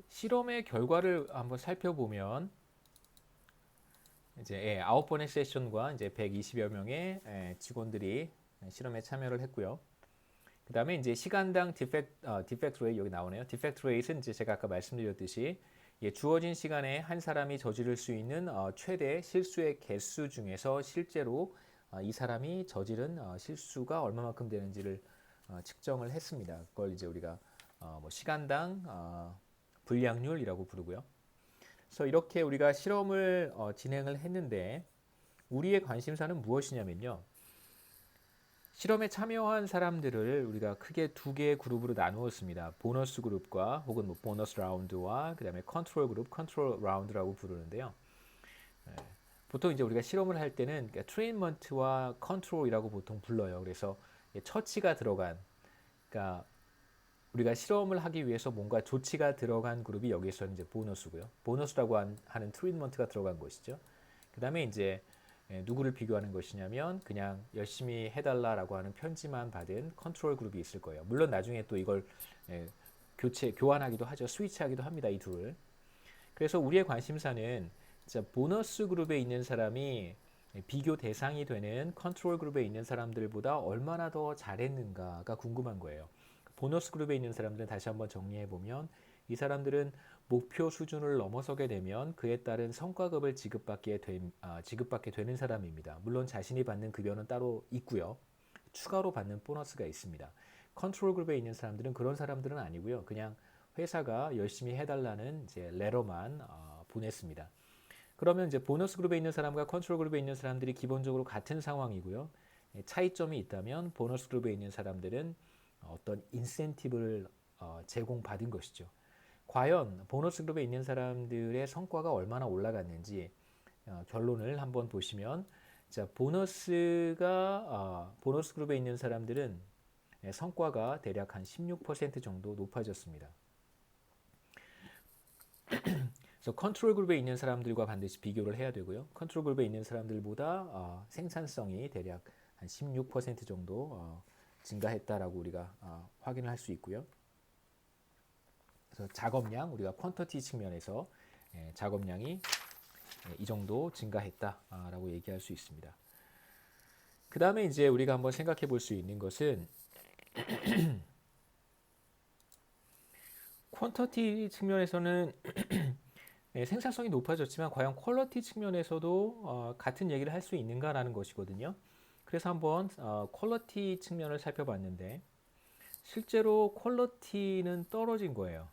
실험의 결과를 한번 살펴보면 이제 9번의 세션과 이제 120여 명의 직원들이 실험에 참여를 했고요. 그 다음에 이제 시간당 디펙트 레이트 여기 나오네요. 디펙트 레이트는 이제 제가 아까 말씀드렸듯이 주어진 시간에 한 사람이 저지를 수 있는 최대 실수의 개수 중에서 실제로 이 사람이 저지른 실수가 얼마만큼 되는지를 측정을 했습니다. 그걸 이제 우리가 뭐 시간당 분량률이라고 부르고요. 그래서 이렇게 우리가 실험을 진행을 했는데 우리의 관심사는 무엇이냐면요. 실험에 참여한 사람들을 우리가 크게 두 개의 그룹으로 나누었습니다. 보너스 그룹과 혹은 뭐 보너스 라운드와 그다음에 컨트롤 그룹, 컨트롤 라운드라고 부르는데요. 보통 이제 우리가 실험을 할 때는 트레인먼트와 컨트롤이라고 보통 불러요. 그래서 처치가 들어간, 그러니까 우리가 실험을 하기 위해서 뭔가 조치가 들어간 그룹이 여기서 이제 보너스고요. 보너스라고 하는 트리트먼트가 들어간 것이죠. 그 다음에 이제 누구를 비교하는 것이냐면 그냥 열심히 해달라라고 하는 편지만 받은 컨트롤 그룹이 있을 거예요. 물론 나중에 또 이걸 교환하기도 하죠. 스위치하기도 합니다. 이 둘을. 그래서 우리의 관심사는 보너스 그룹에 있는 사람이 비교 대상이 되는 컨트롤 그룹에 있는 사람들보다 얼마나 더 잘했는가가 궁금한 거예요. 보너스 그룹에 있는 사람들은 다시 한번 정리해 보면 이 사람들은 목표 수준을 넘어서게 되면 그에 따른 성과급을 지급받게 되는 사람입니다. 물론 자신이 받는 급여는 따로 있고요. 추가로 받는 보너스가 있습니다. 컨트롤 그룹에 있는 사람들은 그런 사람들은 아니고요. 그냥 회사가 열심히 해달라는 이제 레터만 보냈습니다. 그러면 이제 보너스 그룹에 있는 사람과 컨트롤 그룹에 있는 사람들이 기본적으로 같은 상황이고요. 차이점이 있다면 보너스 그룹에 있는 사람들은 어떤 인센티브를 제공받은 것이죠. 과연 보너스 그룹에 있는 사람들의 성과가 얼마나 올라갔는지 결론을 한번 보시면 자, 보너스 그룹에 있는 사람들은 성과가 대략 한 16% 정도 높아졌습니다. 그래서 컨트롤 그룹에 있는 사람들과 반드시 비교를 해야 되고요. 컨트롤 그룹에 있는 사람들보다 생산성이 대략 한 16% 정도 증가했다라고 우리가 확인을 할 수 있고요. 그래서 작업량 우리가 퀀터티 측면에서 작업량이 이 정도 증가했다라고 얘기할 수 있습니다. 그 다음에 이제 우리가 한번 생각해 볼 수 있는 것은 퀀터티 측면에서는 생산성이 높아졌지만 과연 퀄러티 측면에서도 같은 얘기를 할 수 있는가라는 것이거든요. 그래서 한번 퀄러티 측면을 살펴봤는데 실제로 퀄러티는 떨어진 거예요.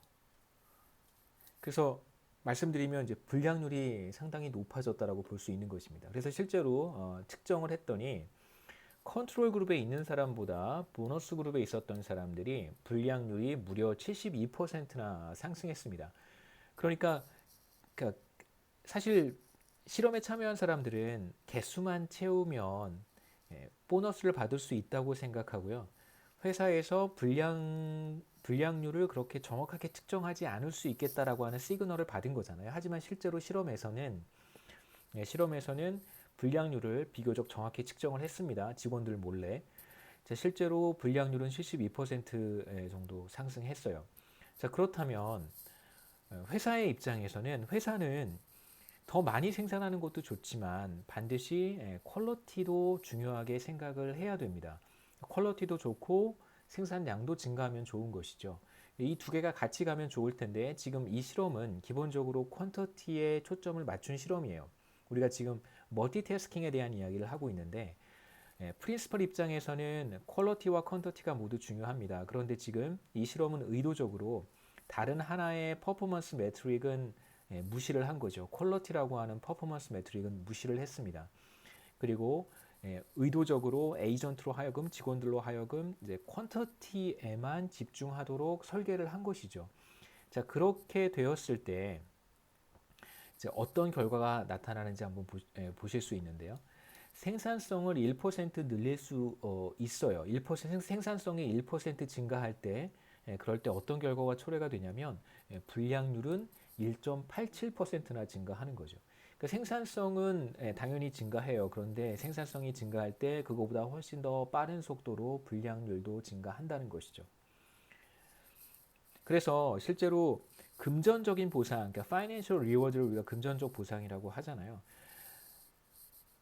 그래서 말씀드리면 이제 불량률이 상당히 높아졌다라고 볼 수 있는 것입니다. 그래서 실제로 측정을 했더니 컨트롤 그룹에 있는 사람보다 보너스 그룹에 있었던 사람들이 불량률이 무려 72%나 상승했습니다. 그러니까 사실 실험에 참여한 사람들은 개수만 채우면 보너스를 받을 수 있다고 생각하고요. 회사에서 불량률을 그렇게 정확하게 측정하지 않을 수 있겠다라고 하는 시그널을 받은 거잖아요. 하지만 실제로 실험에서는 불량률을 비교적 정확히 측정을 했습니다. 직원들 몰래. 실제로 불량률은 72% 정도 상승했어요. 자, 그렇다면 회사의 입장에서는 회사는 더 많이 생산하는 것도 좋지만 반드시 퀄러티도 중요하게 생각을 해야 됩니다. 퀄러티도 좋고 생산량도 증가하면 좋은 것이죠. 이 두 개가 같이 가면 좋을 텐데 지금 이 실험은 기본적으로 퀀터티에 초점을 맞춘 실험이에요. 우리가 지금 멀티태스킹에 대한 이야기를 하고 있는데 프린시펄 입장에서는 퀄러티와 퀀터티가 모두 중요합니다. 그런데 지금 이 실험은 의도적으로 다른 하나의 퍼포먼스 매트릭은 무시를 한 거죠. 퀄러티라고 하는 퍼포먼스 매트릭은 무시를 했습니다. 그리고 의도적으로 에이전트로 하여금 직원들로 하여금 이제 퀀터티에만 집중하도록 설계를 한 것이죠. 자, 그렇게 되었을 때 이제 어떤 결과가 나타나는지 한번 보실 수 있는데요. 생산성을 1% 늘릴 수 있어요. 1% 생산성이 1% 증가할 때 그럴 때 어떤 결과가 초래가 되냐면 불량률은 1.87%나 증가하는 거죠. 그러니까 생산성은 당연히 증가해요. 그런데 생산성이 증가할 때 그거보다 훨씬 더 빠른 속도로 불량률도 증가한다는 것이죠. 그래서 실제로 금전적인 보상, 그러니까 financial reward를 우리가 금전적 보상이라고 하잖아요.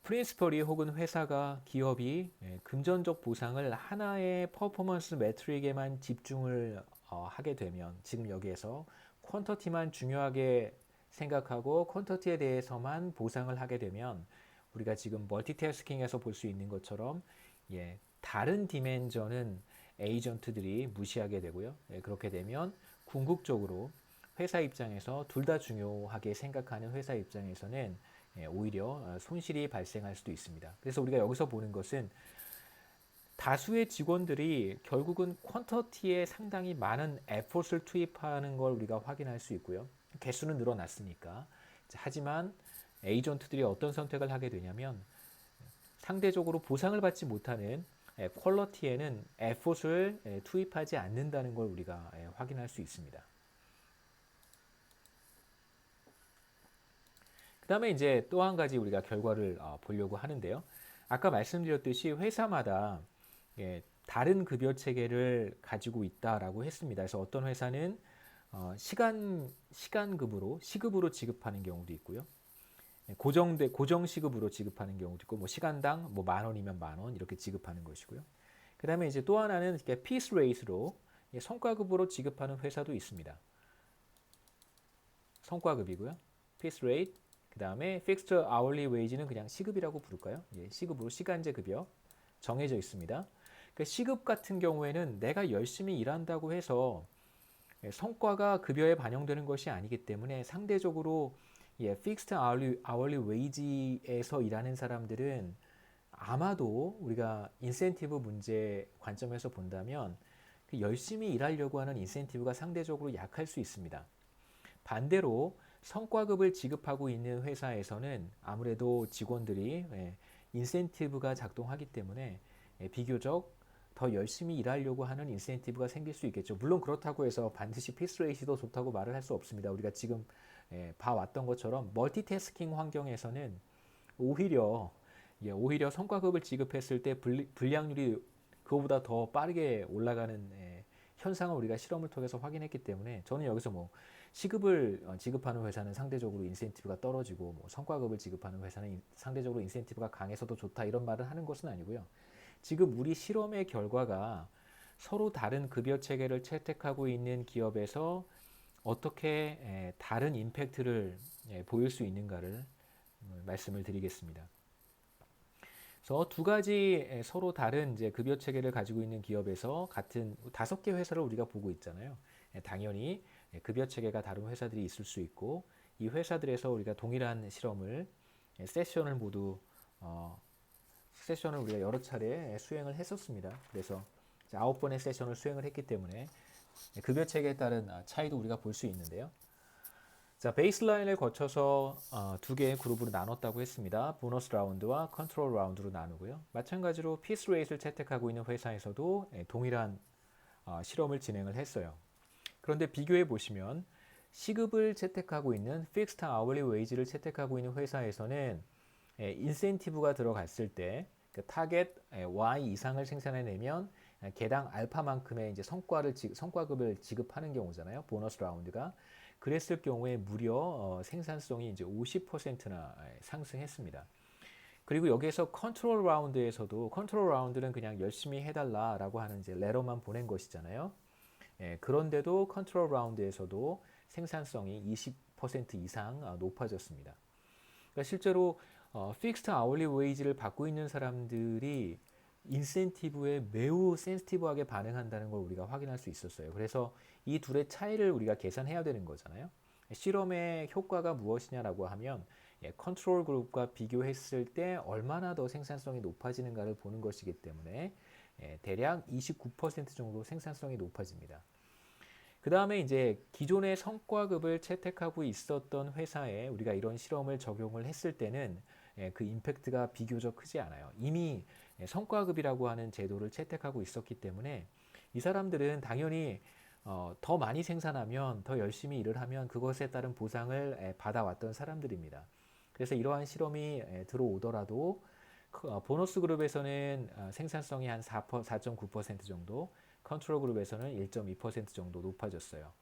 프린시펄이 혹은 회사가 기업이 금전적 보상을 하나의 퍼포먼스 매트릭에만 집중을 하게 되면 지금 여기에서 퀀터티만 중요하게 생각하고 퀀터티에 대해서만 보상을 하게 되면 우리가 지금 멀티태스킹에서 볼 수 있는 것처럼 다른 디멘전은 에이전트들이 무시하게 되고요. 그렇게 되면 궁극적으로 회사 입장에서 둘 다 중요하게 생각하는 회사 입장에서는 오히려 손실이 발생할 수도 있습니다. 그래서 우리가 여기서 보는 것은 다수의 직원들이 결국은 퀀터티에 상당히 많은 에포트를 투입하는 걸 우리가 확인할 수 있고요. 개수는 늘어났으니까. 하지만 에이전트들이 어떤 선택을 하게 되냐면 상대적으로 보상을 받지 못하는 퀄러티에는 에포트를 투입하지 않는다는 걸 우리가 확인할 수 있습니다. 그 다음에 이제 또 한 가지 우리가 결과를 보려고 하는데요. 아까 말씀드렸듯이 회사마다 다른 급여 체계를 가지고 있다라고 했습니다. 그래서 어떤 회사는 시간급으로 시급으로 지급하는 경우도 있고요. 고정 시급으로 지급하는 경우도 있고, 뭐 시간당 뭐 10,000원이면 10,000원 이렇게 지급하는 것이고요. 그 다음에 이제 또 하나는 피스 레이스로 성과급으로 지급하는 회사도 있습니다. 성과급이고요. 피스 레이트. 그 다음에 fixed hourly wage는 그냥 시급이라고 부를까요? 시급으로 시간제 급여 정해져 있습니다. 그 시급 같은 경우에는 내가 열심히 일한다고 해서 성과가 급여에 반영되는 것이 아니기 때문에 상대적으로 fixed hourly wage에서 일하는 사람들은 아마도 우리가 인센티브 문제 관점에서 본다면 열심히 일하려고 하는 인센티브가 상대적으로 약할 수 있습니다. 반대로 성과급을 지급하고 있는 회사에서는 아무래도 직원들이 인센티브가 작동하기 때문에 비교적 더 열심히 일하려고 하는 인센티브가 생길 수 있겠죠. 물론 그렇다고 해서 반드시 피스 레이시도 좋다고 말을 할 수 없습니다. 우리가 지금 봐왔던 것처럼 멀티태스킹 환경에서는 오히려 성과급을 지급했을 때 불량률이 그거보다 더 빠르게 올라가는 현상을 우리가 실험을 통해서 확인했기 때문에 저는 여기서 뭐 시급을 지급하는 회사는 상대적으로 인센티브가 떨어지고 뭐 성과급을 지급하는 회사는 상대적으로 인센티브가 강해서도 좋다 이런 말을 하는 것은 아니고요. 지금 우리 실험의 결과가 서로 다른 급여 체계를 채택하고 있는 기업에서 어떻게 다른 임팩트를 보일 수 있는가를 말씀을 드리겠습니다. 그래서 두 가지 서로 다른 이제 급여 체계를 가지고 있는 기업에서 같은 5개 회사를 우리가 보고 있잖아요. 당연히 급여 체계가 다른 회사들이 있을 수 있고 이 회사들에서 우리가 동일한 실험을 세션을 모두 세션을 우리가 여러 차례 수행을 했었습니다. 그래서 9번의 세션을 수행을 했기 때문에 급여 체계에 따른 차이도 우리가 볼 수 있는데요. 자, 베이스라인을 거쳐서 두 개의 그룹으로 나눴다고 했습니다. 보너스 라운드와 컨트롤 라운드로 나누고요. 마찬가지로 피스 레이트를 채택하고 있는 회사에서도 동일한 실험을 진행을 했어요. 그런데 비교해 보시면 시급을 채택하고 있는 Fixed Hourly Wage를 채택하고 있는 회사에서는 인센티브가 들어갔을 때 그 타겟 Y 이상을 생산해내면 개당 알파만큼의 이제 성과급을 지급하는 경우잖아요. 보너스 라운드가. 그랬을 경우에 무려 생산성이 이제 50%나 상승했습니다. 그리고 여기에서 컨트롤 라운드에서도 컨트롤 라운드는 그냥 열심히 해달라라고 하는 이제 레터만 보낸 것이잖아요. 그런데도 컨트롤 라운드에서도 생산성이 20% 이상 높아졌습니다. 그러니까 실제로 픽스드 아워리 웨이지를 받고 있는 사람들이 인센티브에 매우 센시티브하게 반응한다는 걸 우리가 확인할 수 있었어요. 그래서 이 둘의 차이를 우리가 계산해야 되는 거잖아요. 실험의 효과가 무엇이냐라고 하면 컨트롤 그룹과 비교했을 때 얼마나 더 생산성이 높아지는가를 보는 것이기 때문에 대략 29% 정도 생산성이 높아집니다. 그 다음에 이제 기존의 성과급을 채택하고 있었던 회사에 우리가 이런 실험을 적용을 했을 때는 그 임팩트가 비교적 크지 않아요. 이미 성과급이라고 하는 제도를 채택하고 있었기 때문에 이 사람들은 당연히 더 많이 생산하면 더 열심히 일을 하면 그것에 따른 보상을 받아왔던 사람들입니다. 그래서 이러한 실험이 들어오더라도 보너스 그룹에서는 생산성이 한 4.9% 정도, 컨트롤 그룹에서는 1.2% 정도 높아졌어요.